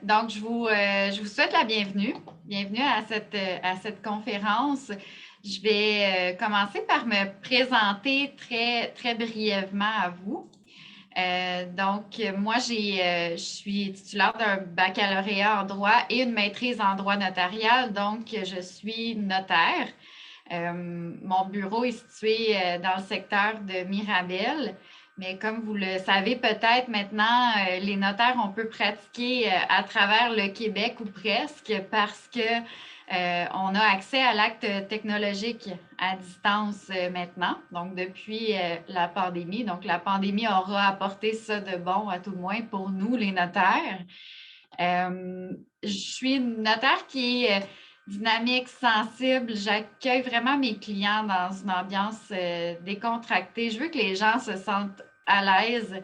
Donc, je vous souhaite la bienvenue. Bienvenue à cette conférence. Je vais commencer par me présenter très brièvement à vous. Moi, je suis titulaire d'un baccalauréat en droit et une maîtrise en droit notarial. Donc, je suis notaire. Mon bureau est situé dans le secteur de Mirabel. Mais comme vous le savez peut-être maintenant, les notaires, on peut pratiquer à travers le Québec ou presque parce que on a accès à l'acte technologique à distance maintenant, donc depuis la pandémie. Donc, la pandémie aura apporté ça de bon, à tout le moins pour nous, les notaires. Je suis une notaire qui est dynamique, sensible. J'accueille vraiment mes clients dans une ambiance décontractée. Je veux que les gens se sentent à l'aise.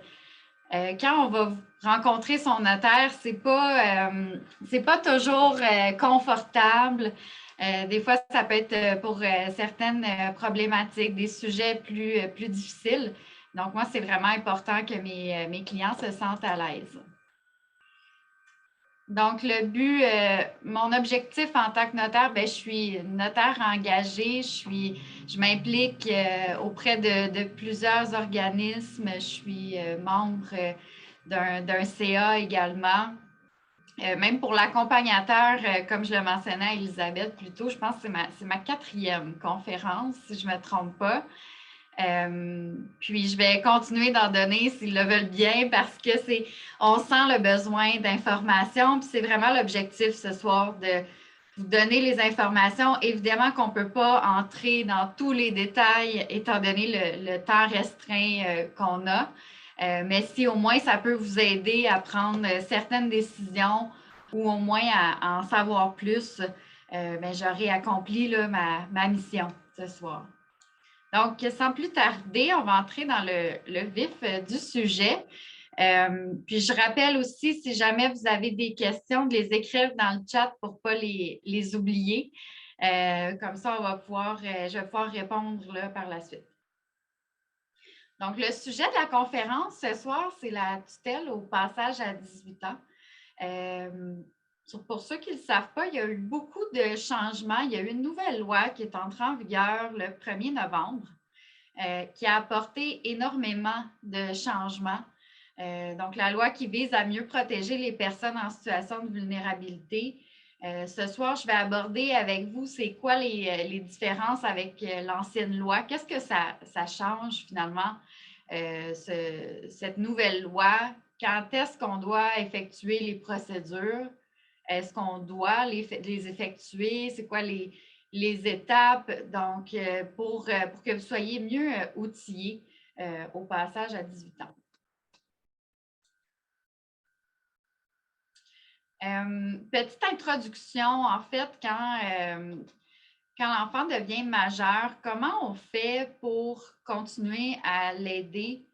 Quand on va rencontrer son notaire, c'est pas toujours confortable. Des fois, ça peut être pour certaines problématiques, des sujets plus difficiles. Donc, moi, c'est vraiment important que mes clients se sentent à l'aise. Donc, mon objectif en tant que notaire, je suis notaire engagée, je m'implique auprès de plusieurs organismes, je suis membre d'un CA également. Même pour l'accompagnateur, comme je le mentionnais à Elisabeth plus tôt, je pense que c'est ma 4e conférence, si je ne me trompe pas. Puis je vais continuer d'en donner s'ils le veulent bien parce que on sent le besoin d'informations. Puis c'est vraiment l'objectif ce soir de vous donner les informations. Évidemment qu'on ne peut pas entrer dans tous les détails étant donné le temps restreint qu'on a. Mais si au moins ça peut vous aider à prendre certaines décisions ou au moins à en savoir plus, j'aurai accompli là, ma mission ce soir. Donc, sans plus tarder, on va entrer dans le vif du sujet. Puis, je rappelle aussi, si jamais vous avez des questions, de les écrire dans le chat pour ne pas les oublier. Comme ça, je vais pouvoir répondre là, par la suite. Donc, le sujet de la conférence ce soir, c'est la tutelle au passage à 18 ans. Pour ceux qui ne le savent pas, il y a eu beaucoup de changements. Il y a eu une nouvelle loi qui est entrée en vigueur le 1er novembre. Qui a apporté énormément de changements. Donc, la loi qui vise à mieux protéger les personnes en situation de vulnérabilité. Ce soir, je vais aborder avec vous c'est quoi les différences avec l'ancienne loi. Qu'est-ce que ça change finalement, cette nouvelle loi? Quand est-ce qu'on doit effectuer les procédures? Est-ce qu'on doit les effectuer? C'est quoi les étapes? Donc, pour que vous soyez mieux outillés au passage à 18 ans. Petite introduction, en fait, quand l'enfant devient majeur, comment on fait pour continuer à l'aider,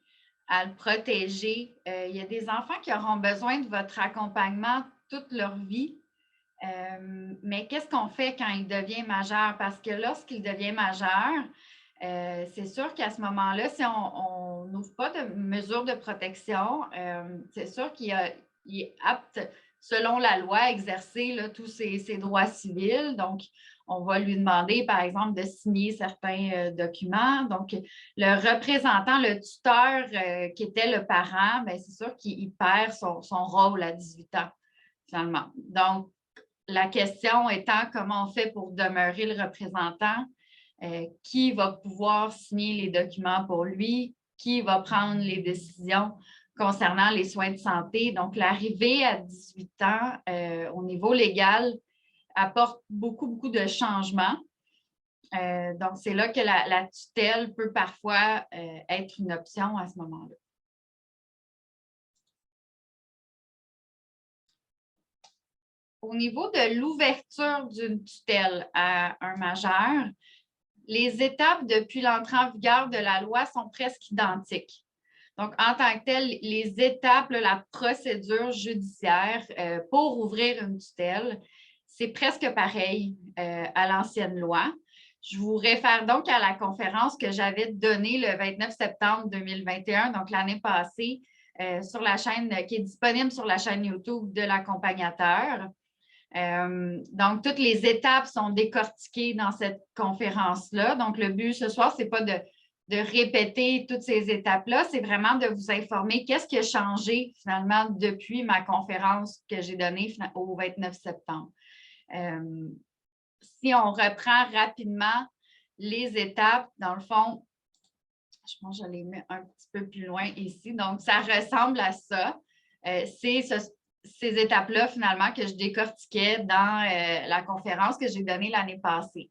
à le protéger? Il y a des enfants qui auront besoin de votre accompagnement toute leur vie. Mais qu'est-ce qu'on fait quand il devient majeur? Parce que lorsqu'il devient majeur, c'est sûr qu'à ce moment-là, si on n'ouvre pas de mesures de protection, c'est sûr qu'il est apte, selon la loi, à exercer là, tous ses droits civils. Donc, on va lui demander, par exemple, de signer certains documents. Donc, le représentant, le tuteur qui était le parent, c'est sûr qu'il perd son rôle à 18 ans, finalement. Donc, la question étant comment on fait pour demeurer le représentant, qui va pouvoir signer les documents pour lui, qui va prendre les décisions concernant les soins de santé. Donc, l'arrivée à 18 ans au niveau légal apporte beaucoup de changements. Donc, c'est là que la tutelle peut parfois être une option à ce moment-là. Au niveau de l'ouverture d'une tutelle à un majeur, les étapes depuis l'entrée en vigueur de la loi sont presque identiques. Donc, en tant que telles, les étapes, la procédure judiciaire pour ouvrir une tutelle, c'est presque pareil à l'ancienne loi. Je vous réfère donc à la conférence que j'avais donnée le 29 septembre 2021, donc l'année passée, sur la chaîne, qui est disponible sur la chaîne YouTube de l'accompagnateur. Donc, toutes les étapes sont décortiquées dans cette conférence-là. Donc, le but ce soir, ce n'est pas de répéter toutes ces étapes-là, c'est vraiment de vous informer qu'est-ce qui a changé finalement depuis ma conférence que j'ai donnée au 29 septembre. Si on reprend rapidement les étapes, dans le fond, je pense que je les mets un petit peu plus loin ici. Donc, ça ressemble à ça. C'est ces étapes-là, finalement, que je décortiquais dans la conférence que j'ai donnée l'année passée.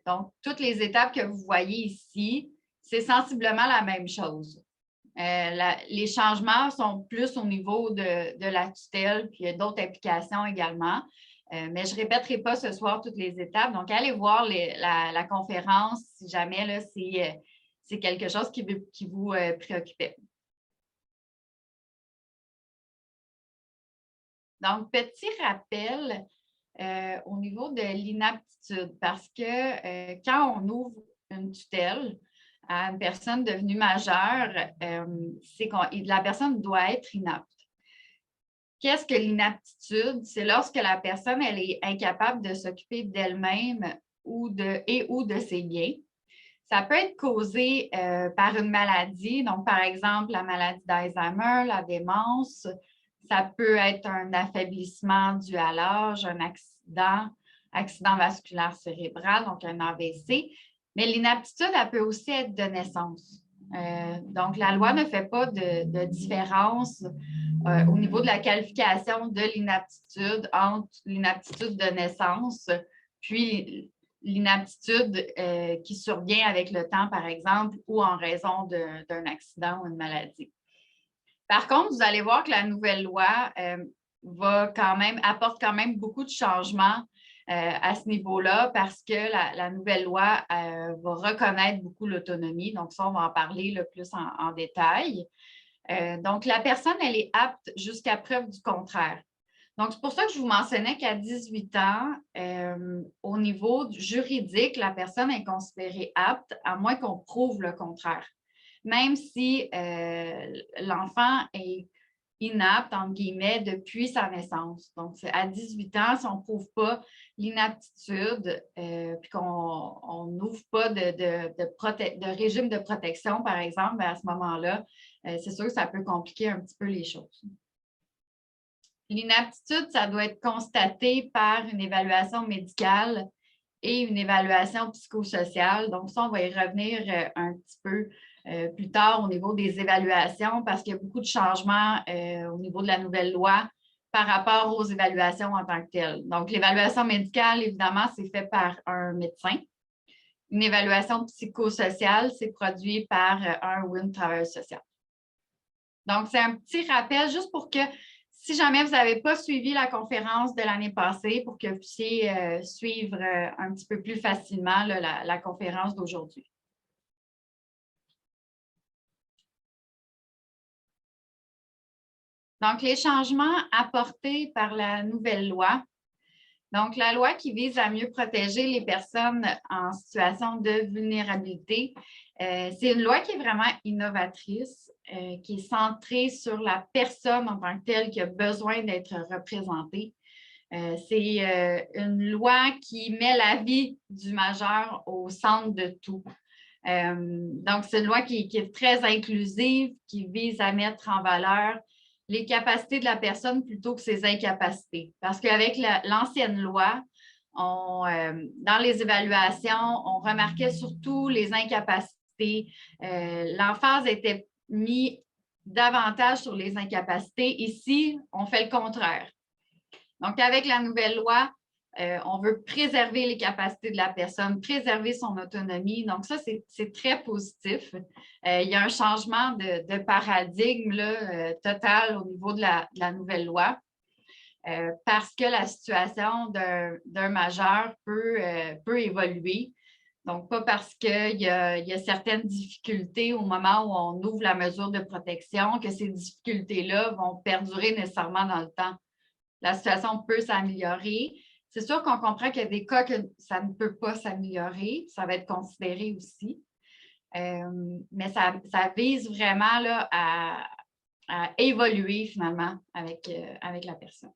Donc, toutes les étapes que vous voyez ici, c'est sensiblement la même chose. Les changements sont plus au niveau de la tutelle, puis il y a d'autres implications également. Mais je ne répéterai pas ce soir toutes les étapes. Donc, allez voir la conférence si jamais là, c'est quelque chose qui vous préoccupait. Donc, petit rappel au niveau de l'inaptitude, parce que quand on ouvre une tutelle à une personne devenue majeure, c'est que la personne doit être inapte. Qu'est-ce que l'inaptitude? C'est lorsque la personne elle est incapable de s'occuper d'elle-même ou de ses biens. Ça peut être causé par une maladie, donc par exemple la maladie d'Alzheimer, la démence. Ça peut être un affaiblissement dû à l'âge, un accident vasculaire cérébral, donc un AVC. Mais l'inaptitude, elle peut aussi être de naissance. Donc, la loi ne fait pas de différence au niveau de la qualification de l'inaptitude entre l'inaptitude de naissance puis l'inaptitude qui survient avec le temps, par exemple, ou en raison d'un accident ou une maladie. Par contre, vous allez voir que la nouvelle loi apporte quand même beaucoup de changements à ce niveau-là parce que la nouvelle loi va reconnaître beaucoup l'autonomie. Donc, ça, on va en parler le plus en détail. Donc, la personne, elle est apte jusqu'à preuve du contraire. Donc, c'est pour ça que je vous mentionnais qu'à 18 ans, au niveau juridique, la personne est considérée apte, à moins qu'on prouve le contraire. Même si l'enfant est inapte, entre guillemets, depuis sa naissance. Donc, à 18 ans, si on ne prouve pas l'inaptitude, puis qu'on n'ouvre pas de régime de protection, par exemple, à ce moment-là, c'est sûr que ça peut compliquer un petit peu les choses. L'inaptitude, ça doit être constaté par une évaluation médicale et une évaluation psychosociale. Donc, ça, on va y revenir un petit peu plus tard au niveau des évaluations parce qu'il y a beaucoup de changements au niveau de la nouvelle loi par rapport aux évaluations en tant que telles. Donc, l'évaluation médicale, évidemment, c'est fait par un médecin. Une évaluation psychosociale, c'est produit par un ou une travailleuse sociale. Donc, c'est un petit rappel juste pour que si jamais vous n'avez pas suivi la conférence de l'année passée, pour que vous puissiez suivre un petit peu plus facilement là, la conférence d'aujourd'hui. Donc, les changements apportés par la nouvelle loi. Donc, la loi qui vise à mieux protéger les personnes en situation de vulnérabilité, c'est une loi qui est vraiment innovatrice, qui est centrée sur la personne en tant que telle qui a besoin d'être représentée. C'est une loi qui met la vie du majeur au centre de tout. Donc, c'est une loi qui est très inclusive, qui vise à mettre en valeur les capacités de la personne plutôt que ses incapacités. Parce qu'avec l'ancienne loi, dans les évaluations, on remarquait surtout les incapacités. L'emphase était mise davantage sur les incapacités. Ici, on fait le contraire. Donc, avec la nouvelle loi, on veut préserver les capacités de la personne, préserver son autonomie. Donc, ça, c'est très positif. Il y a un changement de paradigme là, total au niveau de la nouvelle loi parce que la situation d'un majeur peut évoluer. Donc, pas parce qu'il y a certaines difficultés au moment où on ouvre la mesure de protection que ces difficultés-là vont perdurer nécessairement dans le temps. La situation peut s'améliorer. C'est sûr qu'on comprend qu'il y a des cas que ça ne peut pas s'améliorer. Ça va être considéré aussi. Mais ça vise vraiment là, à évoluer finalement avec, avec la personne.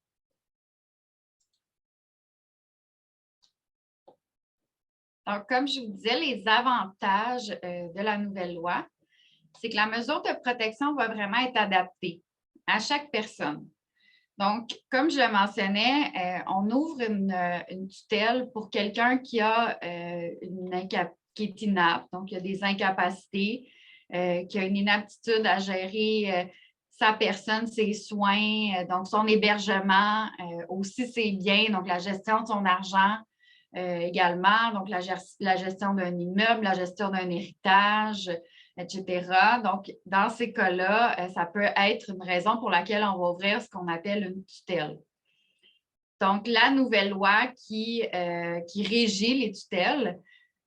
Donc, comme je vous disais, les avantages de la nouvelle loi, c'est que la mesure de protection va vraiment être adaptée à chaque personne. Donc, comme je le mentionnais, on ouvre une tutelle pour quelqu'un qui a qui est inapte, donc il y a des incapacités, qui a une inaptitude à gérer sa personne, ses soins, donc son hébergement, aussi ses biens, donc la gestion de son argent également, donc la gestion d'un immeuble, la gestion d'un héritage, etc. Donc, dans ces cas-là, ça peut être une raison pour laquelle on va ouvrir ce qu'on appelle une tutelle. Donc, la nouvelle loi qui régit les tutelles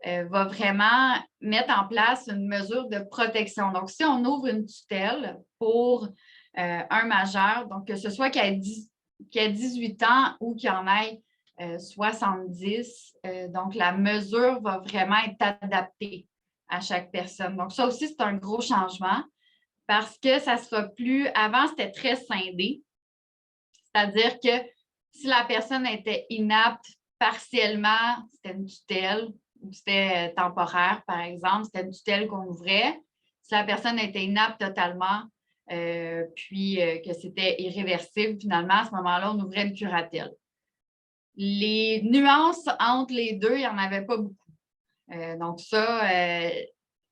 va vraiment mettre en place une mesure de protection. Donc, si on ouvre une tutelle pour un majeur, donc que ce soit qui a 18 ans ou qui en ait 70, donc la mesure va vraiment être adaptée à chaque personne. Donc, ça aussi, c'est un gros changement parce que ça sera plus... Avant, c'était très scindé, c'est-à-dire que si la personne était inapte partiellement, c'était une tutelle ou c'était temporaire, par exemple, c'était une tutelle qu'on ouvrait. Si la personne était inapte totalement, puis que c'était irréversible, finalement, à ce moment-là, on ouvrait une curatelle. Les nuances entre les deux, il n'y en avait pas beaucoup. Donc ça,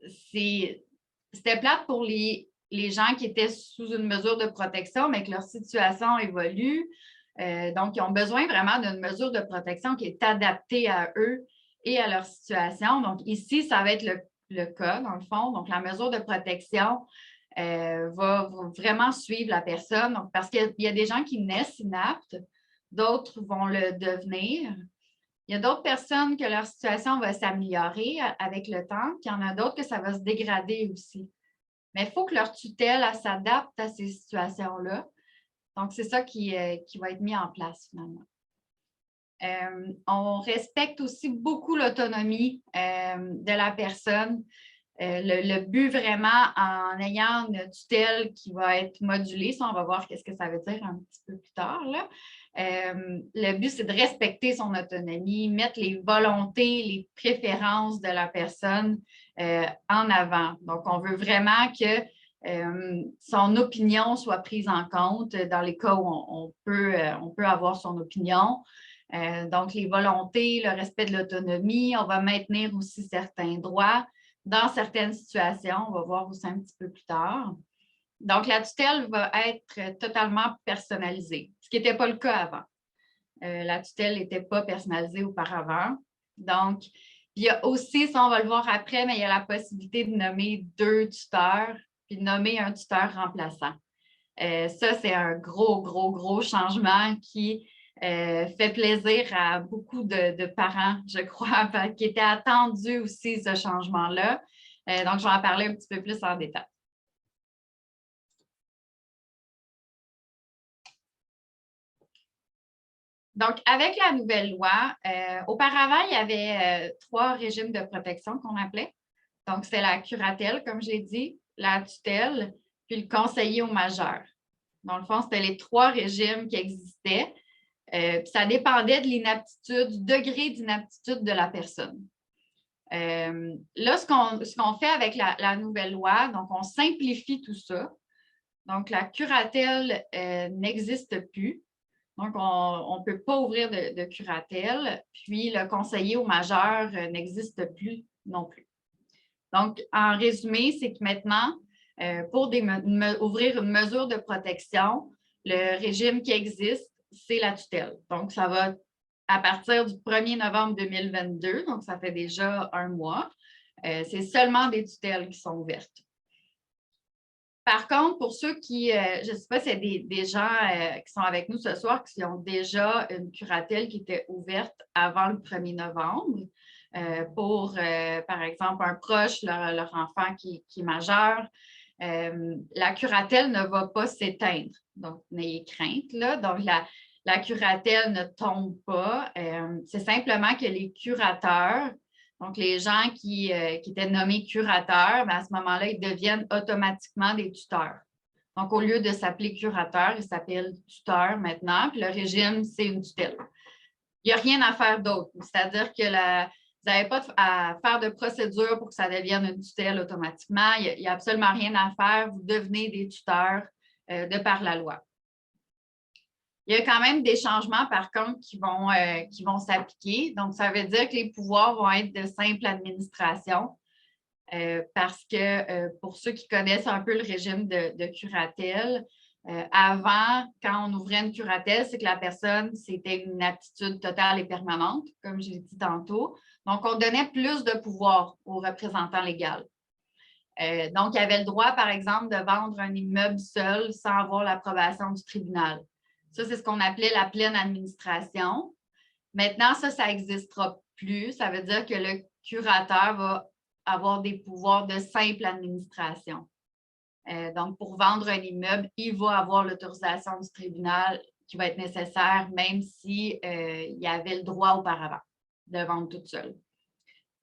c'était plate pour les gens qui étaient sous une mesure de protection, mais que leur situation évolue. Donc, ils ont besoin vraiment d'une mesure de protection qui est adaptée à eux et à leur situation. Donc, ici, ça va être le cas, dans le fond. Donc, la mesure de protection va vraiment suivre la personne. Donc, parce qu'il y a des gens qui naissent inaptes, d'autres vont le devenir. Il y a d'autres personnes que leur situation va s'améliorer avec le temps, puis il y en a d'autres que ça va se dégrader aussi. Mais il faut que leur tutelle s'adapte à ces situations-là. Donc, c'est ça qui va être mis en place finalement. On respecte aussi beaucoup l'autonomie de la personne. Le but vraiment en ayant une tutelle qui va être modulée, ça, on va voir qu'est-ce que ça veut dire un petit peu plus tard, là. Le but, c'est de respecter son autonomie, mettre les volontés, les préférences de la personne en avant. Donc, on veut vraiment que son opinion soit prise en compte dans les cas où on peut avoir son opinion. Donc, les volontés, le respect de l'autonomie, on va maintenir aussi certains droits dans certaines situations. On va voir aussi un petit peu plus tard. Donc, la tutelle va être totalement personnalisée, ce qui n'était pas le cas avant. La tutelle n'était pas personnalisée auparavant. Donc, il y a aussi, ça on va le voir après, mais il y a la possibilité de nommer 2 tuteurs puis de nommer un tuteur remplaçant. Ça, c'est un gros changement qui fait plaisir à beaucoup de parents, je crois, qui étaient attendus aussi, ce changement-là. Donc, je vais en parler un petit peu plus en détail. Donc, avec la nouvelle loi, auparavant, il y avait 3 régimes de protection qu'on appelait. Donc, c'est la curatelle, comme j'ai dit, la tutelle, puis le conseiller au majeur. Dans le fond, c'était les 3 régimes qui existaient. Puis ça dépendait de l'inaptitude, du degré d'inaptitude de la personne. Là, ce qu'on fait avec la nouvelle loi, donc on simplifie tout ça. Donc, la curatelle n'existe plus. Donc, on ne peut pas ouvrir de curatelle. Puis, le conseiller au majeur n'existe plus non plus. Donc, en résumé, c'est que maintenant, pour ouvrir une mesure de protection, le régime qui existe, c'est la tutelle. Donc, ça va à partir du 1er novembre 2022, donc ça fait déjà un mois. C'est seulement des tutelles qui sont ouvertes. Par contre, pour ceux qui, je ne sais pas s'il y a des gens qui sont avec nous ce soir qui ont déjà une curatelle qui était ouverte avant le 1er novembre, pour, par exemple, un proche, leur enfant qui est majeur, la curatelle ne va pas s'éteindre. Donc, n'ayez crainte, là. Donc, la curatelle ne tombe pas. C'est simplement que les curateurs, donc les gens qui étaient nommés curateurs, bien, à ce moment-là, ils deviennent automatiquement des tuteurs. Donc, au lieu de s'appeler curateur, il s'appelle tuteur maintenant, puis le régime, c'est une tutelle. Il n'y a rien à faire d'autre. C'est-à-dire que vous n'avez pas à faire de procédure pour que ça devienne une tutelle automatiquement. Il n'y a absolument rien à faire. Vous devenez des tuteurs de par la loi. Il y a quand même des changements, par contre, qui vont s'appliquer. Donc, ça veut dire que les pouvoirs vont être de simple administration. Parce que pour ceux qui connaissent un peu le régime de curatelle, avant, quand on ouvrait une curatelle, c'est que la personne, c'était une aptitude totale et permanente, comme je l'ai dit tantôt. Donc, on donnait plus de pouvoir au représentant légal. Donc, il avait le droit, par exemple, de vendre un immeuble seul sans avoir l'approbation du tribunal. Ça, c'est ce qu'on appelait la pleine administration. Maintenant, ça n'existera plus. Ça veut dire que le curateur va avoir des pouvoirs de simple administration. Donc, pour vendre un immeuble, il va avoir l'autorisation du tribunal qui va être nécessaire, même s'il y avait le droit auparavant de vendre tout seul.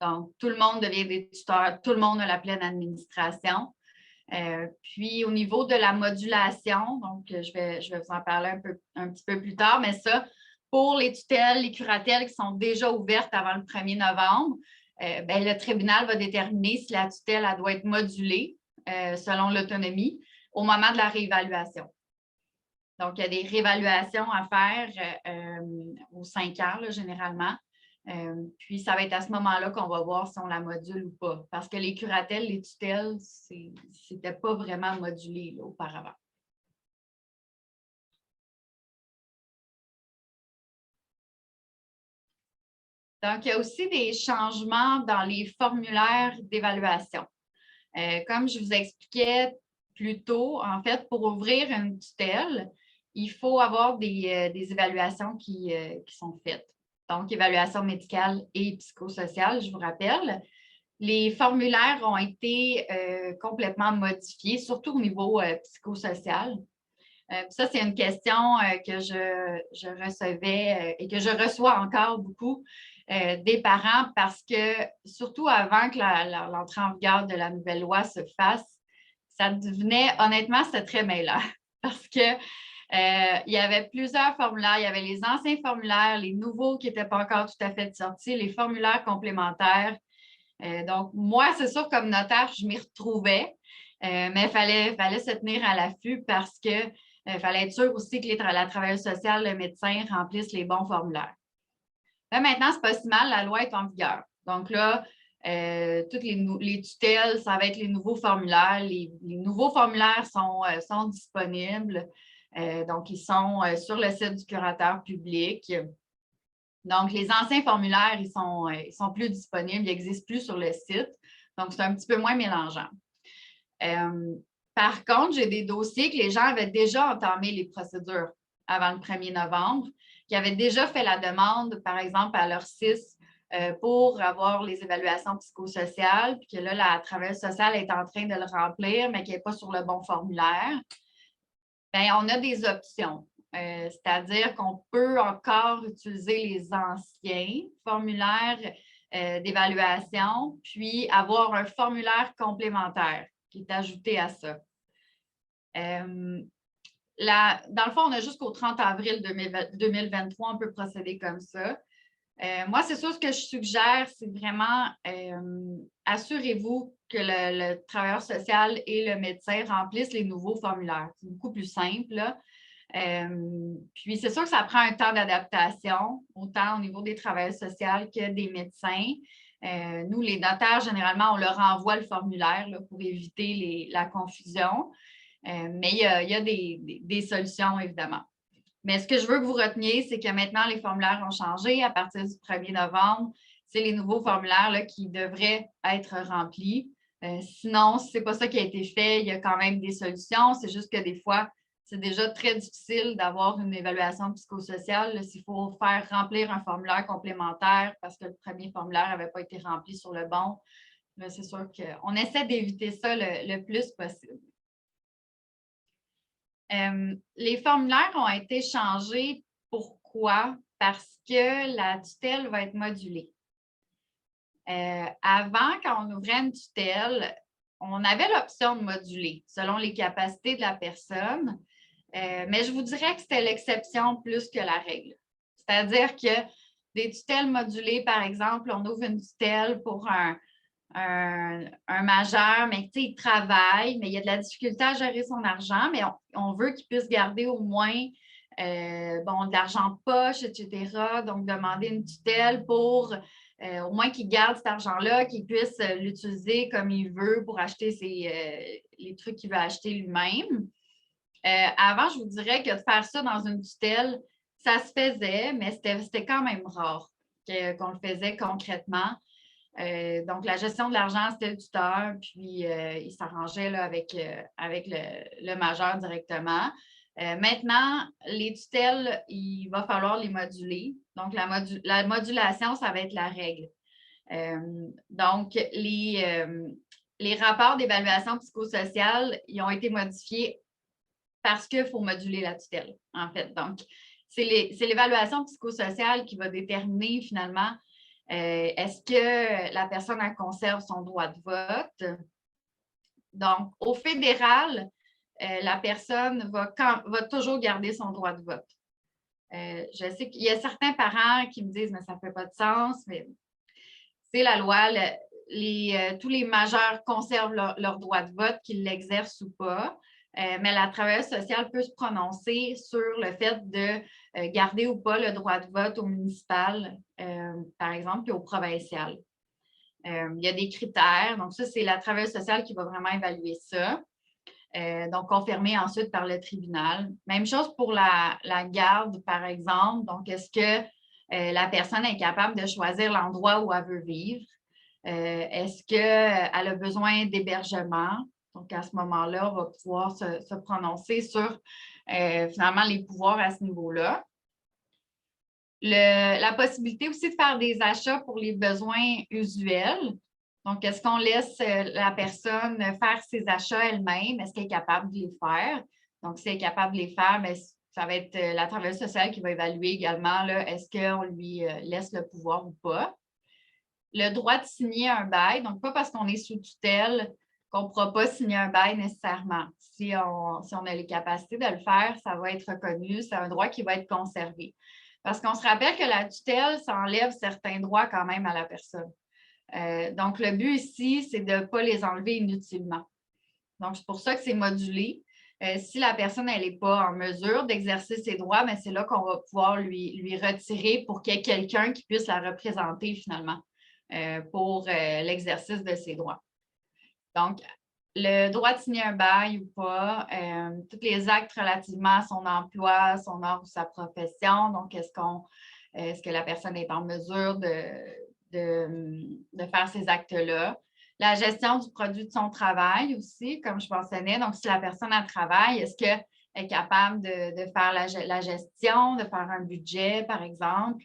Donc, tout le monde devient des tuteurs, tout le monde a la pleine administration. Puis, au niveau de la modulation, donc je vais vous en parler un petit peu plus tard, mais ça, pour les tutelles, les curatelles qui sont déjà ouvertes avant le 1er novembre, le tribunal va déterminer si la tutelle elle doit être modulée selon l'autonomie au moment de la réévaluation. Donc, il y a des réévaluations à faire aux 5 ans, là, généralement. Puis, ça va être à ce moment-là qu'on va voir si on la module ou pas. Parce que les curatelles, les tutelles, c'était pas vraiment modulé là, auparavant. Donc, il y a aussi des changements dans les formulaires d'évaluation. Comme je vous expliquais plus tôt, en fait, pour ouvrir une tutelle, il faut avoir des évaluations qui sont faites. Donc, évaluation médicale et psychosociale, je vous rappelle. Les formulaires ont été complètement modifiés, surtout au niveau psychosocial. Ça, c'est une question que je recevais et que je reçois encore beaucoup des parents parce que, surtout avant que l'entrée en vigueur de la nouvelle loi se fasse, ça devenait, honnêtement, c'était très mêlant parce que il y avait plusieurs formulaires. Il y avait les anciens formulaires, les nouveaux qui n'étaient pas encore tout à fait sortis, les formulaires complémentaires. Donc, moi, c'est sûr, comme notaire, je m'y retrouvais, mais il fallait se tenir à l'affût parce que fallait être sûr aussi que la travailleuse sociale, le médecin remplissent les bons formulaires. Là, maintenant, c'est pas si mal, la loi est en vigueur. Donc là, toutes les tutelles, ça va être les nouveaux formulaires. Les nouveaux formulaires sont disponibles. Donc, ils sont sur le site du curateur public. Donc, les anciens formulaires, ils sont plus disponibles, ils n'existent plus sur le site. Donc, c'est un petit peu moins mélangeant. Par contre, j'ai des dossiers que les gens avaient déjà entamé les procédures avant le 1er novembre, qui avaient déjà fait la demande, par exemple, à leur CIS pour avoir les évaluations psychosociales, puis que là, la travailleuse sociale est en train de le remplir, mais qui n'est pas sur le bon formulaire. Bien, on a des options. C'est-à-dire qu'on peut encore utiliser les anciens formulaires d'évaluation, puis avoir un formulaire complémentaire qui est ajouté à ça. Dans le fond, on a jusqu'au 30 avril 2023, on peut procéder comme ça. Moi, c'est sûr, ce que je suggère, c'est vraiment assurez-vous que le travailleur social et le médecin remplissent les nouveaux formulaires. C'est beaucoup plus simple, là. Puis, c'est sûr que ça prend un temps d'adaptation, autant au niveau des travailleurs sociaux que des médecins. Nous, les notaires, généralement, on leur envoie le formulaire là, pour éviter la confusion. Mais il y a des solutions, évidemment. Mais ce que je veux que vous reteniez, c'est que maintenant, les formulaires ont changé. À partir du 1er novembre, c'est les nouveaux formulaires là, qui devraient être remplis. Sinon, si ce n'est pas ça qui a été fait, il y a quand même des solutions. C'est juste que des fois, c'est déjà très difficile d'avoir une évaluation psychosociale. S'il faut faire remplir un formulaire complémentaire parce que le premier formulaire n'avait pas été rempli sur le bon, c'est sûr qu'on essaie d'éviter ça le plus possible. Les formulaires ont été changés. Pourquoi? Parce que la tutelle va être modulée. Avant, quand on ouvrait une tutelle, on avait l'option de moduler selon les capacités de la personne, mais je vous dirais que c'était l'exception plus que la règle. C'est-à-dire que des tutelles modulées, par exemple, on ouvre une tutelle pour un majeur, mais il travaille, mais il y a de la difficulté à gérer son argent, mais on veut qu'il puisse garder au moins de l'argent de poche, etc. Donc, demander une tutelle pour au moins qu'il garde cet argent-là, qu'il puisse l'utiliser comme il veut pour acheter les trucs qu'il veut acheter lui-même. Avant, je vous dirais que de faire ça dans une tutelle, ça se faisait, mais c'était quand même rare qu'on le faisait concrètement. Donc, la gestion de l'argent, c'était le tuteur, puis il s'arrangeait là, avec le majeur directement. Maintenant, les tutelles, il va falloir les moduler. Donc, la modulation, ça va être la règle. Donc, les rapports d'évaluation psychosociale, ils ont été modifiés parce qu'il faut moduler la tutelle, en fait. Donc, c'est l'évaluation psychosociale qui va déterminer finalement est-ce que la personne elle conserve son droit de vote. Donc, au fédéral, la personne va toujours garder son droit de vote. Je sais qu'il y a certains parents qui me disent mais ça ne fait pas de sens, mais c'est la loi. Tous les majeurs conservent leur droit de vote, qu'ils l'exercent ou pas. Mais la travailleuse sociale peut se prononcer sur le fait de garder ou pas le droit de vote au municipal, par exemple, et au provincial. Il y a des critères. Donc, ça, c'est la travailleuse sociale qui va vraiment évaluer ça. Donc, confirmé ensuite par le tribunal. Même chose pour la garde, par exemple. Donc, est-ce que la personne est capable de choisir l'endroit où elle veut vivre? Est-ce qu'elle a besoin d'hébergement? Donc, à ce moment-là, on va pouvoir se prononcer sur finalement les pouvoirs à ce niveau-là. La possibilité aussi de faire des achats pour les besoins usuels. Donc, est-ce qu'on laisse la personne faire ses achats elle-même? Est-ce qu'elle est capable de les faire? Donc, si elle est capable de les faire, bien, ça va être la travailleuse sociale qui va évaluer également est-ce qu'on lui laisse le pouvoir ou pas. Le droit de signer un bail, donc pas parce qu'on est sous tutelle qu'on ne pourra pas signer un bail nécessairement. Si on a les capacités de le faire, ça va être reconnu, c'est un droit qui va être conservé. Parce qu'on se rappelle que la tutelle, ça enlève certains droits quand même à la personne. Donc, le but ici, c'est de ne pas les enlever inutilement. Donc, c'est pour ça que c'est modulé. Si la personne n'est pas en mesure d'exercer ses droits, c'est là qu'on va pouvoir lui retirer pour qu'il y ait quelqu'un qui puisse la représenter finalement pour l'exercice de ses droits. Donc, le droit de signer un bail ou pas, tous les actes relativement à son emploi, son art ou sa profession. Donc, est-ce que la personne est en mesure de faire ces actes-là? La gestion du produit de son travail aussi, comme je mentionnais. Donc, si la personne a un travail, est-ce qu'elle est capable de faire la gestion, de faire un budget, par exemple?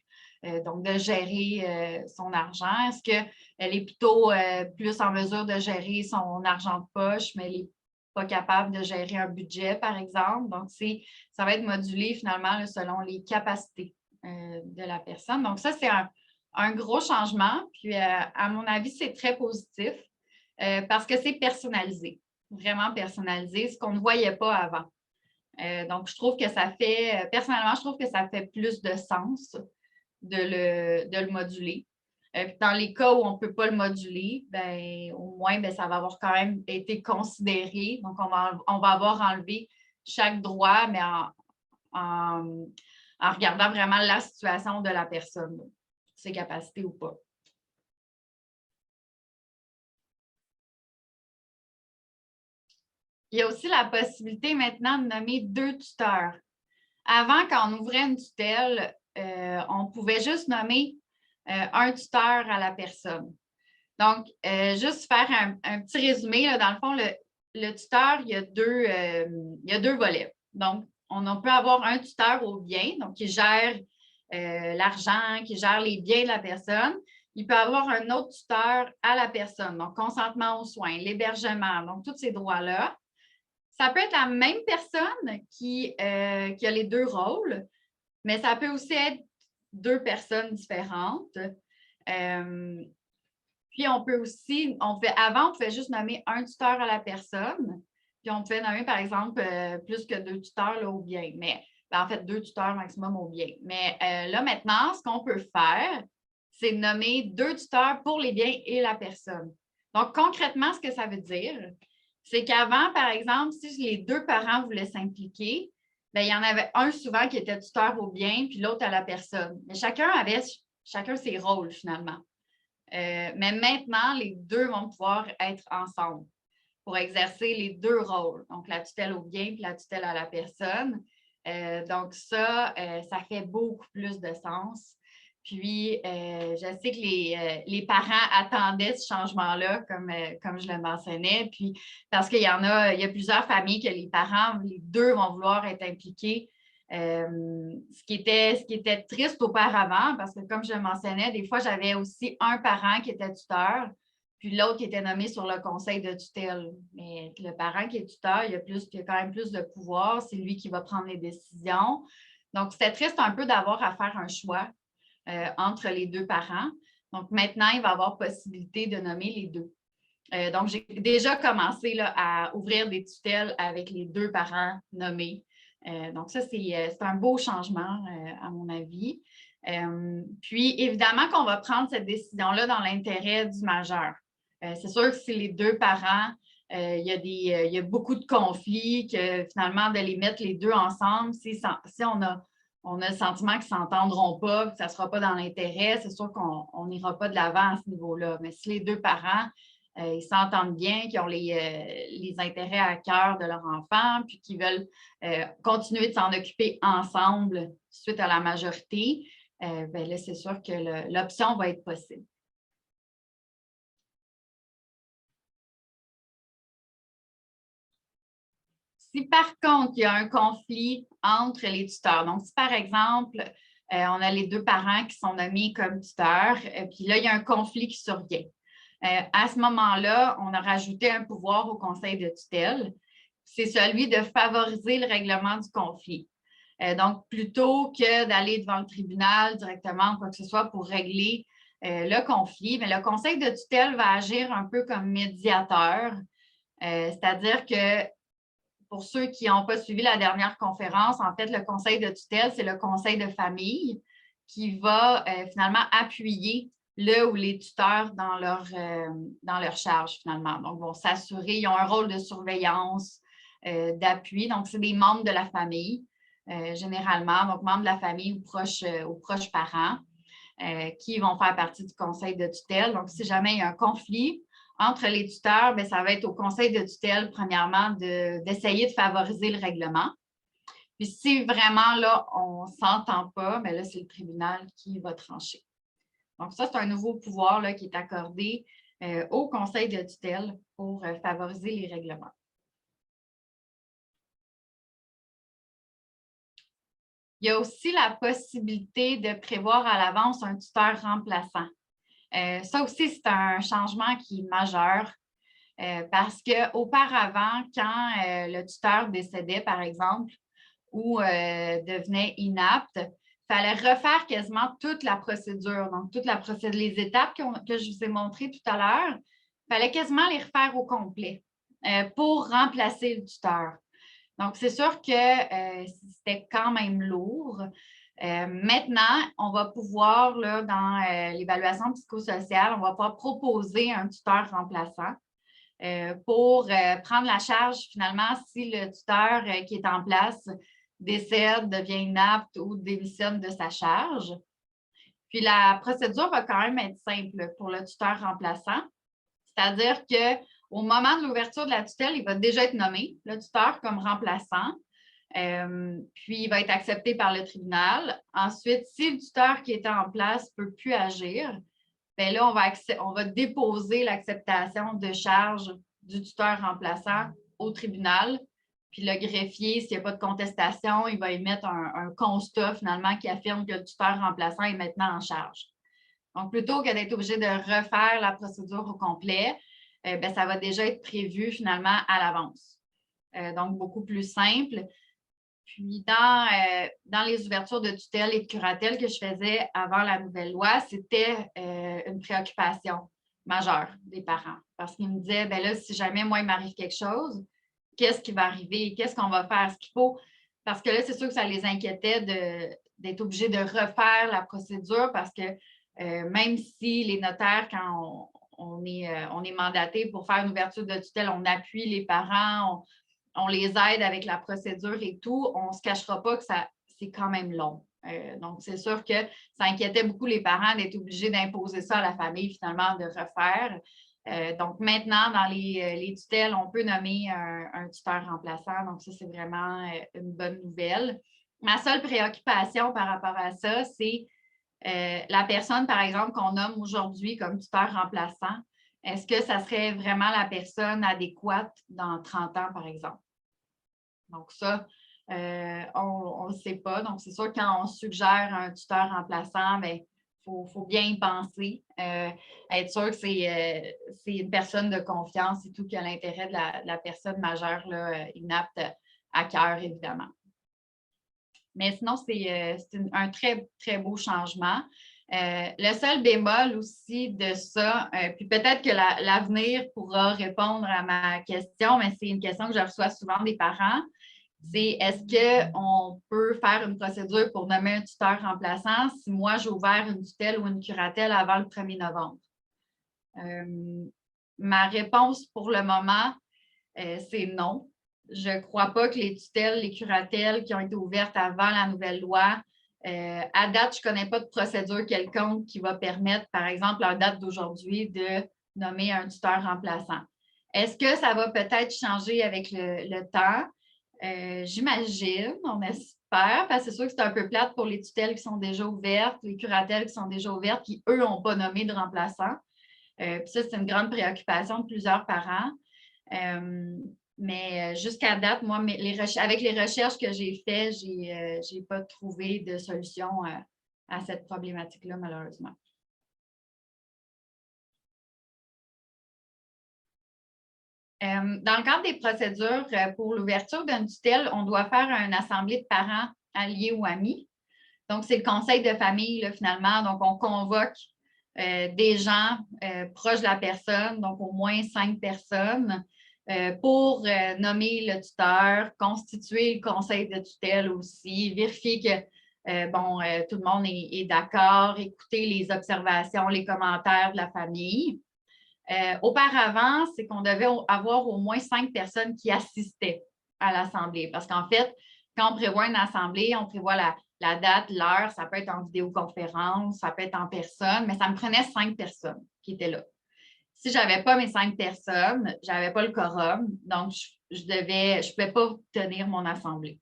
Donc, de gérer son argent. Est-ce qu'elle est plutôt plus en mesure de gérer son argent de poche, mais elle n'est pas capable de gérer un budget, par exemple? Donc, ça va être modulé finalement selon les capacités de la personne. Donc, ça, c'est un gros changement. Puis, à mon avis, c'est très positif parce que c'est personnalisé, vraiment personnalisé, ce qu'on ne voyait pas avant. Donc, je trouve que personnellement, je trouve que ça fait plus de sens de le moduler. Dans les cas où on ne peut pas le moduler, au moins, ça va avoir quand même été considéré. Donc, on va avoir enlevé chaque droit, mais en regardant vraiment la situation de la personne, ses capacités ou pas. Il y a aussi la possibilité maintenant de nommer 2 tuteurs. Avant, quand on ouvrait une tutelle, on pouvait juste nommer un tuteur à la personne. Donc, juste faire un petit résumé, là, dans le fond, le tuteur, il y a deux volets. Donc, on peut avoir un tuteur aux biens, donc qui gère l'argent, qui gère les biens de la personne. Il peut avoir un autre tuteur à la personne, donc consentement aux soins, l'hébergement, donc tous ces droits-là. Ça peut être la même personne qui a les 2 rôles, mais ça peut aussi être 2 personnes différentes. Puis, on peut aussi, avant, on pouvait juste nommer un tuteur à la personne. Puis, on pouvait nommer, par exemple, plus que 2 tuteurs là, au bien. Mais, en fait, 2 tuteurs maximum au bien. Mais là, maintenant, ce qu'on peut faire, c'est nommer 2 tuteurs pour les biens et la personne. Donc, concrètement, ce que ça veut dire, c'est qu'avant, par exemple, si les 2 parents voulaient s'impliquer, bien, il y en avait un souvent qui était tuteur au bien, puis l'autre à la personne. Mais chacun avait ses rôles, finalement. Mais maintenant, les 2 vont pouvoir être ensemble pour exercer les 2 rôles. Donc, la tutelle au bien puis la tutelle à la personne. Donc, ça fait beaucoup plus de sens. Puis, je sais que les parents attendaient ce changement-là, comme je le mentionnais. Puis, parce qu'il y a plusieurs familles que les parents, les 2 vont vouloir être impliqués. Ce qui était triste auparavant, parce que comme je le mentionnais, des fois, j'avais aussi un parent qui était tuteur, puis l'autre qui était nommé sur le conseil de tutelle. Mais le parent qui est tuteur, il a quand même plus de pouvoir, c'est lui qui va prendre les décisions. Donc, c'était triste un peu d'avoir à faire un choix entre les 2 parents. Donc, maintenant, il va y avoir possibilité de nommer les 2. Donc, j'ai déjà commencé là, à ouvrir des tutelles avec les 2 parents nommés. Donc, ça, c'est un beau changement, à mon avis. Puis, évidemment qu'on va prendre cette décision-là dans l'intérêt du majeur. C'est sûr que si les 2 parents, il y a beaucoup de conflits, que finalement, de les mettre les 2 ensemble, si on a le sentiment qu'ils ne s'entendront pas, que ça ne sera pas dans l'intérêt, c'est sûr qu'on n'ira pas de l'avant à ce niveau-là. Mais si les 2 parents, ils s'entendent bien, qui ont les intérêts à cœur de leur enfant, puis qui veulent continuer de s'en occuper ensemble suite à la majorité, bien là, c'est sûr que l'option va être possible. Si par contre, il y a un conflit entre les tuteurs, donc si par exemple, on a les 2 parents qui sont nommés comme tuteurs, puis là, il y a un conflit qui survient. À ce moment-là, on a rajouté un pouvoir au conseil de tutelle. C'est celui de favoriser le règlement du conflit. Donc, plutôt que d'aller devant le tribunal directement ou quoi que ce soit pour régler le conflit, mais le conseil de tutelle va agir un peu comme médiateur. C'est-à-dire que pour ceux qui n'ont pas suivi la dernière conférence, en fait, le conseil de tutelle, c'est le conseil de famille qui va finalement appuyer le ou les tuteurs dans leur charge, finalement. Donc, vont s'assurer, ils ont un rôle de surveillance, d'appui. Donc, c'est des membres de la famille, généralement, donc membres de la famille ou proches parents, qui vont faire partie du conseil de tutelle. Donc, si jamais il y a un conflit entre les tuteurs, bien, ça va être au conseil de tutelle, premièrement, d'essayer de favoriser le règlement. Puis si vraiment, là, on ne s'entend pas, bien là, c'est le tribunal qui va trancher. Donc, ça, c'est un nouveau pouvoir là, qui est accordé au conseil de tutelle pour favoriser les règlements. Il y a aussi la possibilité de prévoir à l'avance un tuteur remplaçant. Ça aussi, c'est un changement qui est majeur parce qu'auparavant, quand le tuteur décédait, par exemple, ou devenait inapte, il fallait refaire quasiment toute la procédure. Donc, les étapes que je vous ai montrées tout à l'heure, il fallait quasiment les refaire au complet pour remplacer le tuteur. Donc, c'est sûr que c'était quand même lourd. Maintenant, on va pouvoir, là, dans l'évaluation psychosociale, on va pouvoir proposer un tuteur remplaçant pour prendre la charge, finalement, si le tuteur qui est en place décède, devient inapte ou démissionne de sa charge. Puis, la procédure va quand même être simple pour le tuteur remplaçant, c'est-à-dire qu'au moment de l'ouverture de la tutelle, il va déjà être nommé, le tuteur, comme remplaçant. Puis, il va être accepté par le tribunal. Ensuite, si le tuteur qui était en place ne peut plus agir, bien là, on va déposer l'acceptation de charge du tuteur remplaçant au tribunal. Puis le greffier, s'il n'y a pas de contestation, il va émettre un constat finalement qui affirme que le tuteur remplaçant est maintenant en charge. Donc, plutôt que d'être obligé de refaire la procédure au complet, bien, ça va déjà être prévu finalement à l'avance. Donc, beaucoup plus simple. Puis, dans les ouvertures de tutelle et de curatelle que je faisais avant la nouvelle loi, c'était une préoccupation. majeur des parents. Parce qu'ils me disaient, ben là, si jamais moi, il m'arrive quelque chose, qu'est-ce qui va arriver? Qu'est-ce qu'on va faire? Ce qu'il faut. Parce que là, c'est sûr que ça les inquiétait d'être obligés de refaire la procédure parce que même si les notaires, quand on est mandaté pour faire une ouverture de tutelle, on appuie les parents, on les aide avec la procédure et tout, on ne se cachera pas que c'est quand même long. Donc, c'est sûr que ça inquiétait beaucoup les parents d'être obligés d'imposer ça à la famille, finalement, de refaire. Donc, maintenant, dans les tutelles, on peut nommer un tuteur remplaçant. Donc, ça, c'est vraiment une bonne nouvelle. Ma seule préoccupation par rapport à ça, c'est la personne, par exemple, qu'on nomme aujourd'hui comme tuteur remplaçant. Est-ce que ça serait vraiment la personne adéquate dans 30 ans, par exemple? Donc, ça, on ne le sait pas. Donc, c'est sûr que quand on suggère un tuteur remplaçant, bien, faut bien y penser, être sûr que c'est une personne de confiance et tout, qui a l'intérêt de la personne majeure, là, inapte à cœur, évidemment. Mais sinon, c'est un très, très beau changement. Le seul bémol aussi de ça, puis peut-être que l'avenir pourra répondre à ma question, mais c'est une question que je reçois souvent des parents, c'est est-ce qu'on peut faire une procédure pour nommer un tuteur remplaçant si moi, j'ai ouvert une tutelle ou une curatelle avant le 1er novembre? Ma réponse pour le moment, c'est non. Je ne crois pas que les tutelles, les curatelles qui ont été ouvertes avant la nouvelle loi, à date, je ne connais pas de procédure quelconque qui va permettre, par exemple, à date d'aujourd'hui, de nommer un tuteur remplaçant. Est-ce que ça va peut-être changer avec le temps? J'imagine, on espère, parce que c'est sûr que c'est un peu plate pour les tutelles qui sont déjà ouvertes, les curatelles qui sont déjà ouvertes, qui, eux, n'ont pas nommé de remplaçant. Puis ça, c'est une grande préoccupation de plusieurs parents. Mais jusqu'à date, moi, avec les recherches que j'ai faites, je n'ai pas trouvé de solution à cette problématique-là, malheureusement. Dans le cadre des procédures pour l'ouverture d'une tutelle, on doit faire une assemblée de parents alliés ou amis. Donc, c'est le conseil de famille, là, finalement. Donc, on convoque des gens proches de la personne, donc au moins 5 personnes, pour nommer le tuteur, constituer le conseil de tutelle aussi, vérifier que tout le monde est d'accord, écouter les observations, les commentaires de la famille. Auparavant, c'est qu'on devait avoir au moins 5 personnes qui assistaient à l'assemblée. Parce qu'en fait, quand on prévoit une assemblée, on prévoit la date, l'heure, ça peut être en vidéoconférence, ça peut être en personne, mais ça me prenait 5 personnes qui étaient là. Si je n'avais pas mes 5 personnes, je n'avais pas le quorum, donc je ne pouvais pas tenir mon assemblée.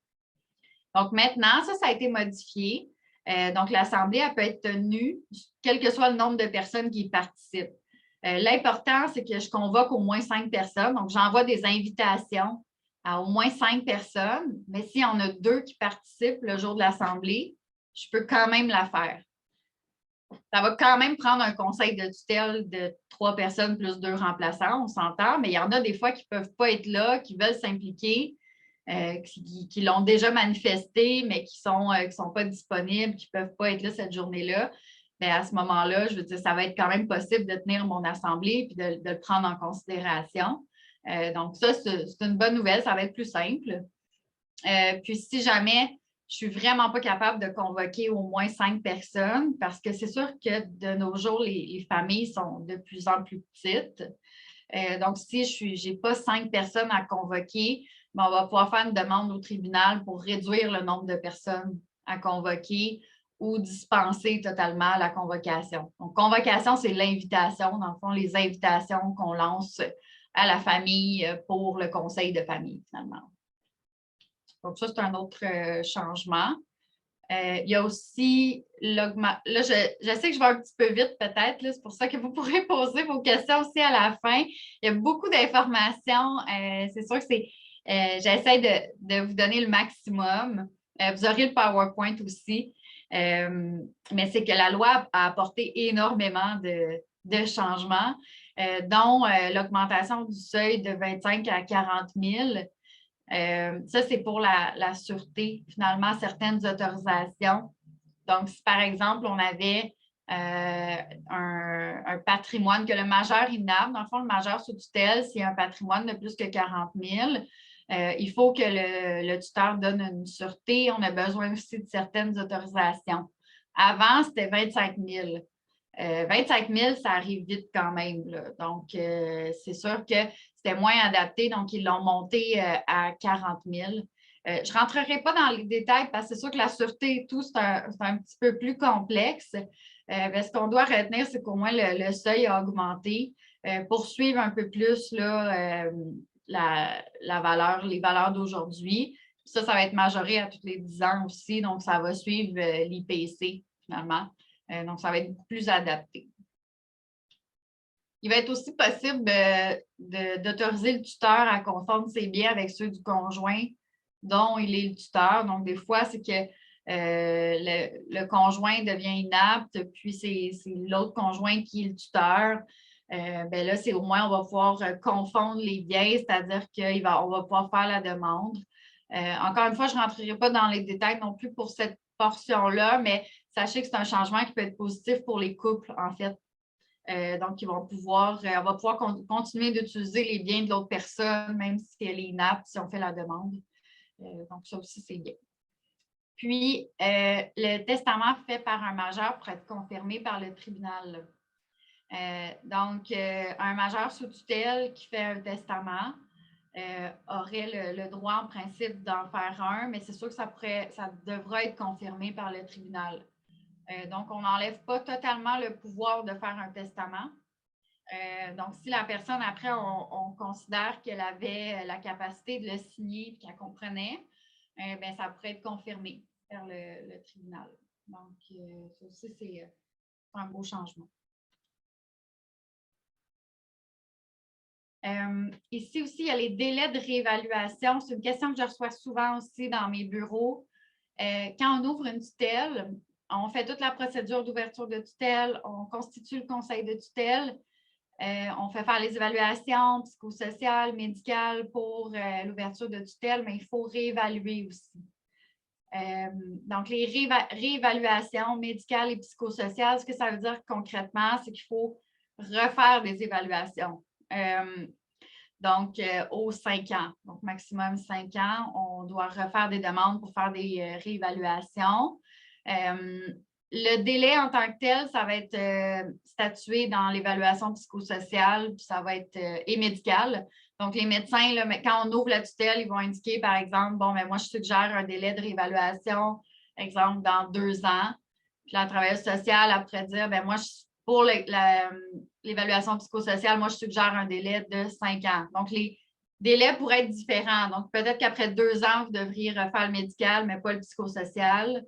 Donc maintenant, ça a été modifié. Donc l'assemblée, elle peut être tenue, quel que soit le nombre de personnes qui y participent. L'important, c'est que je convoque au moins 5 personnes. Donc, j'envoie des invitations à au moins 5 personnes. Mais s'il y en a 2 qui participent le jour de l'assemblée, je peux quand même la faire. Ça va quand même prendre un conseil de tutelle de 3 personnes plus 2 remplaçants, on s'entend, mais il y en a des fois qui ne peuvent pas être là, qui veulent s'impliquer, qui l'ont déjà manifesté, mais qui ne sont pas disponibles, qui ne peuvent pas être là cette journée-là. Bien, à ce moment-là, je veux dire, ça va être quand même possible de tenir mon assemblée et de le prendre en considération. Donc, ça, c'est une bonne nouvelle, ça va être plus simple. Puis, si jamais je ne suis vraiment pas capable de convoquer au moins 5 personnes, parce que c'est sûr que de nos jours, les familles sont de plus en plus petites. Donc, si je n'ai pas 5 personnes à convoquer, bien, on va pouvoir faire une demande au tribunal pour réduire le nombre de personnes à convoquer ou dispenser totalement la convocation. Donc, convocation, c'est l'invitation, dans le fond, les invitations qu'on lance à la famille pour le conseil de famille, finalement. Donc, ça, c'est un autre changement. Il y a aussi l'augmentation. Là, je sais que je vais un petit peu vite peut-être, c'est pour ça que vous pourrez poser vos questions aussi à la fin. Il y a beaucoup d'informations. C'est sûr que j'essaie de vous donner le maximum. Vous aurez le PowerPoint aussi. Mais c'est que la loi a apporté énormément de changements, dont l'augmentation du seuil de 25 à 40 000. Ça, c'est pour la sûreté, finalement, certaines autorisations. Donc, si par exemple, on avait un patrimoine, que le majeur inapte, dans le fond, le majeur sous tutelle, c'est un patrimoine de plus que 40 000. Il faut que le tuteur donne une sûreté. On a besoin aussi de certaines autorisations. Avant, c'était 25 000. 25 000, ça arrive vite quand même, là. Donc, c'est sûr que c'était moins adapté. Donc, ils l'ont monté à 40 000. Je ne rentrerai pas dans les détails parce que c'est sûr que la sûreté et tout, c'est un petit peu plus complexe. Mais ce qu'on doit retenir, c'est qu'au moins le seuil a augmenté pour suivre un peu plus là, la valeur, les valeurs d'aujourd'hui. Ça va être majoré à tous les 10 ans aussi. Donc, ça va suivre l'IPC finalement. Donc, ça va être beaucoup plus adapté. Il va être aussi possible d'autoriser le tuteur à confondre ses biens avec ceux du conjoint dont il est le tuteur. Donc, des fois, c'est que le conjoint devient inapte, puis c'est l'autre conjoint qui est le tuteur. Ben là, c'est au moins, on va pouvoir confondre les biens, c'est-à-dire qu'on va pouvoir faire la demande. Encore une fois, je ne rentrerai pas dans les détails non plus pour cette portion-là, mais sachez que c'est un changement qui peut être positif pour les couples, en fait. Donc, on va pouvoir continuer d'utiliser les biens de l'autre personne, même si elle est inapte, si on fait la demande. Donc, ça aussi, c'est bien. Puis, le testament fait par un majeur pour être confirmé par le tribunal. Donc, un majeur sous tutelle qui fait un testament aurait le droit, en principe, d'en faire un, mais c'est sûr que ça devra être confirmé par le tribunal. Donc, on n'enlève pas totalement le pouvoir de faire un testament. Donc, si la personne, après, on considère qu'elle avait la capacité de le signer et qu'elle comprenait, bien, ça pourrait être confirmé par le tribunal. Donc, ça aussi, c'est un beau changement. Ici aussi, il y a les délais de réévaluation. C'est une question que je reçois souvent aussi dans mes bureaux. Quand on ouvre une tutelle, on fait toute la procédure d'ouverture de tutelle, on constitue le conseil de tutelle, on fait faire les évaluations psychosociales, médicales pour l'ouverture de tutelle, mais il faut réévaluer aussi. Donc, les réévaluations médicales et psychosociales, ce que ça veut dire concrètement, c'est qu'il faut refaire des évaluations. Donc, aux 5 ans, donc maximum 5 ans, on doit refaire des demandes pour faire des réévaluations. Le délai en tant que tel, ça va être statué dans l'évaluation psychosociale, puis ça va être et médicale. Donc, les médecins, là, quand on ouvre la tutelle, ils vont indiquer, par exemple, bon, mais moi, je suggère un délai de réévaluation, exemple, dans 2 ans. Puis la travailleuse sociale, après dire, ben moi, pour l'évaluation psychosociale, moi, je suggère un délai de 5 ans. Donc, les délais pourraient être différents. Donc, peut-être qu'après 2 ans, vous devriez refaire le médical, mais pas le psychosocial.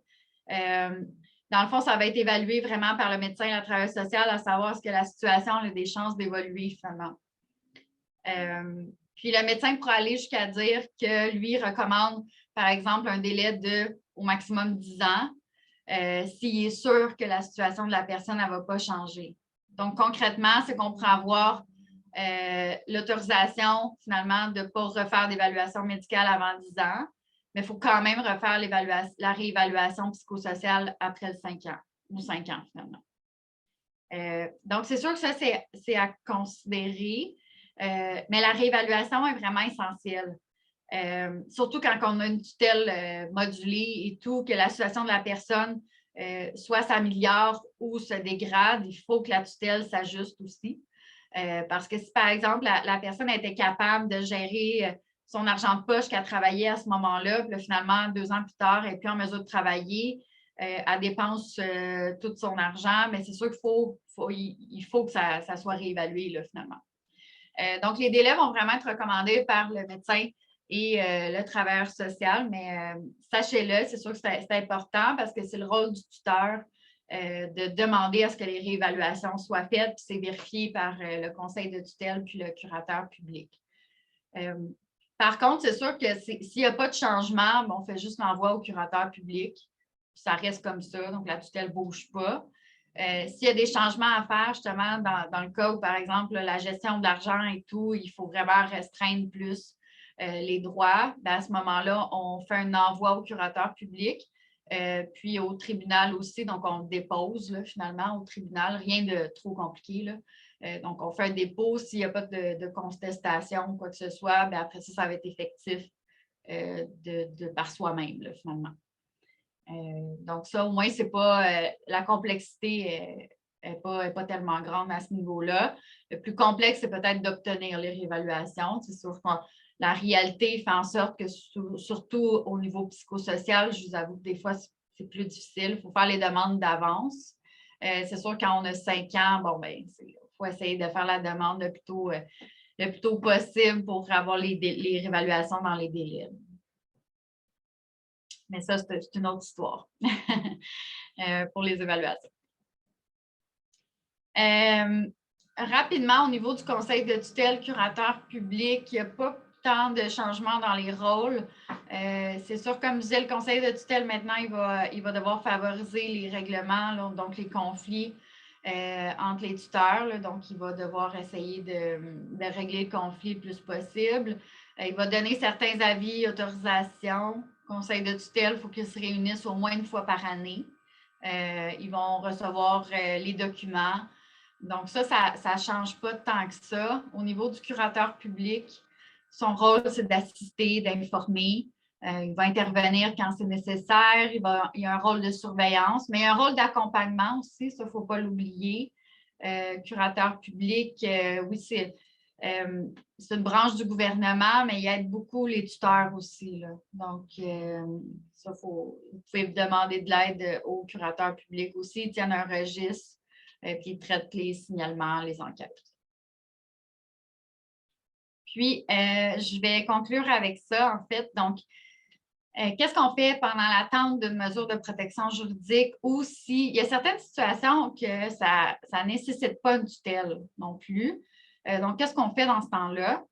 Dans le fond, ça va être évalué vraiment par le médecin et la travailleuse sociale, à savoir est-ce que la situation a des chances d'évoluer finalement. Puis le médecin pourra aller jusqu'à dire que lui recommande, par exemple, un délai de au maximum 10 ans s'il est sûr que la situation de la personne ne va pas changer. Donc, concrètement, c'est qu'on pourra avoir l'autorisation, finalement, de ne pas refaire d'évaluation médicale avant 10 ans, mais il faut quand même refaire la réévaluation psychosociale après le 5 ans, ou 5 ans, finalement. Donc, c'est sûr que ça, c'est à considérer, mais la réévaluation est vraiment essentielle. Surtout quand on a une tutelle modulée et tout, que la situation de la personne soit s'améliore ou se dégrade, il faut que la tutelle s'ajuste aussi. Parce que si, par exemple, la personne était capable de gérer son argent de poche qu'elle travaillait à ce moment-là, puis là, finalement, 2 ans plus tard, elle n'est plus en mesure de travailler, elle dépense tout son argent, mais c'est sûr qu'il faut que ça soit réévalué, là, finalement. Donc, les délais vont vraiment être recommandés par le médecin et le travailleur social, mais sachez-le, c'est sûr que c'est important parce que c'est le rôle du tuteur de demander à ce que les réévaluations soient faites, puis c'est vérifié par le conseil de tutelle puis le curateur public. Par contre, c'est sûr que s'il n'y a pas de changement, on fait juste l'envoi au curateur public, puis ça reste comme ça, donc la tutelle ne bouge pas. S'il y a des changements à faire, justement, dans le cas où, par exemple, la gestion de l'argent et tout, il faut vraiment restreindre plus les droits, bien, à ce moment-là, on fait un envoi au curateur public. Puis au tribunal aussi, donc on dépose là, finalement au tribunal, rien de trop compliqué, là. Donc, on fait un dépôt. S'il n'y a pas de contestation ou quoi que ce soit, bien, après ça, ça va être effectif par soi-même, là, finalement. Donc, ça, au moins, c'est pas la complexité n'est pas tellement grande à ce niveau-là. Le plus complexe, c'est peut-être d'obtenir les réévaluations. C'est sûr que la réalité fait en sorte que, surtout au niveau psychosocial, je vous avoue que des fois, c'est plus difficile. Il faut faire les demandes d'avance. C'est sûr, quand on a 5 ans, bon, ben, il faut essayer de faire la demande le plus tôt possible pour avoir les réévaluations dans les délais. Mais ça, c'est une autre histoire pour les évaluations. Rapidement, au niveau du conseil de tutelle, curateur public, il n'y a pas tant de changements dans les rôles. C'est sûr, comme je disais, le conseil de tutelle, maintenant, il va devoir favoriser les règlements, là, donc les conflits entre les tuteurs. Là, donc, il va devoir essayer de régler le conflit le plus possible. Il va donner certains avis, autorisations. Conseil de tutelle, il faut qu'ils se réunissent au moins une fois par année. Ils vont recevoir les documents. Donc, ça ne change pas tant que ça. Au niveau du curateur public, son rôle, c'est d'assister, d'informer. Il va intervenir quand c'est nécessaire. Il y a un rôle de surveillance, mais il y a un rôle d'accompagnement aussi, ça, il ne faut pas l'oublier. Curateur public, oui, c'est une branche du gouvernement, mais il aide beaucoup les tuteurs aussi, là. Donc, ça, vous pouvez demander de l'aide au curateur public aussi. Ils tiennent un registre, puis ils traitent les signalements, les enquêtes. Puis, je vais conclure avec ça, en fait. Donc, qu'est-ce qu'on fait pendant l'attente d'une mesure de protection juridique ou s'il y a certaines situations que ça ne nécessite pas une tutelle non plus. Donc, qu'est-ce qu'on fait dans ce temps-là?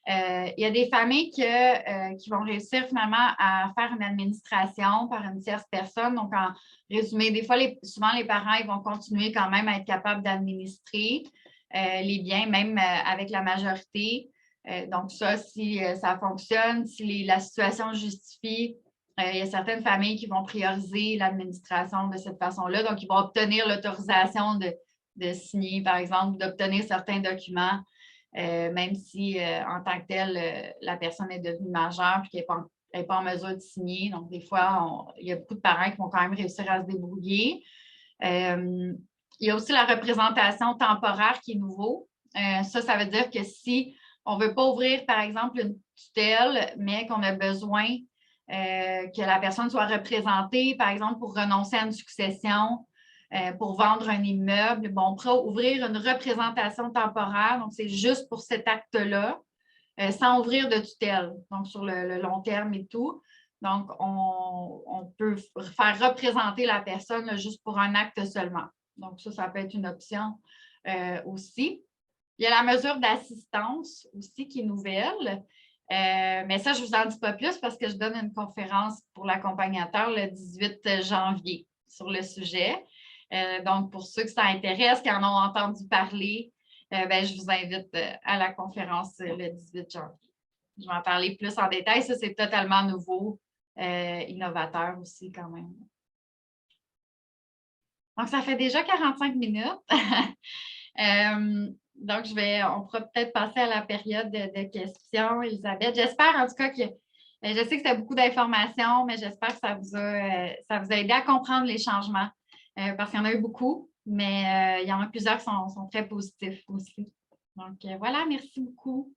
Il y a des familles qui vont réussir finalement à faire une administration par une tierce personne. Donc, en résumé, des fois, souvent, les parents ils vont continuer quand même à être capables d'administrer les biens, même avec la majorité. Donc, ça, si ça fonctionne, si la situation justifie, il y a certaines familles qui vont prioriser l'administration de cette façon-là. Donc, ils vont obtenir l'autorisation de signer, par exemple, d'obtenir certains documents. Même si en tant que telle, la personne est devenue majeure et qu'elle n'est pas en mesure de signer. Donc, des fois, il y a beaucoup de parents qui vont quand même réussir à se débrouiller. Il y a aussi la représentation temporaire qui est nouveau. Ça veut dire que si on ne veut pas ouvrir, par exemple, une tutelle, mais qu'on a besoin que la personne soit représentée, par exemple, pour renoncer à une succession, pour vendre un immeuble, bon, on pourra ouvrir une représentation temporaire, donc c'est juste pour cet acte-là, sans ouvrir de tutelle, donc sur le long terme et tout. Donc, on peut faire représenter la personne là, juste pour un acte seulement. Donc, ça peut être une option aussi. Il y a la mesure d'assistance aussi qui est nouvelle. Mais ça, je ne vous en dis pas plus parce que je donne une conférence pour l'accompagnateur le 18 janvier sur le sujet. Donc, pour ceux que ça intéresse, qui en ont entendu parler, je vous invite à la conférence le 18 janvier. Je vais en parler plus en détail. Ça, c'est totalement nouveau, innovateur aussi quand même. Donc, ça fait déjà 45 minutes. Donc, on pourra peut-être passer à la période de questions, Elisabeth. J'espère en tout cas que je sais que c'était beaucoup d'informations, mais j'espère que ça vous a aidé à comprendre les changements. Parce qu'il y en a eu beaucoup, mais il y en a plusieurs qui sont très positifs aussi. Donc, voilà, merci beaucoup.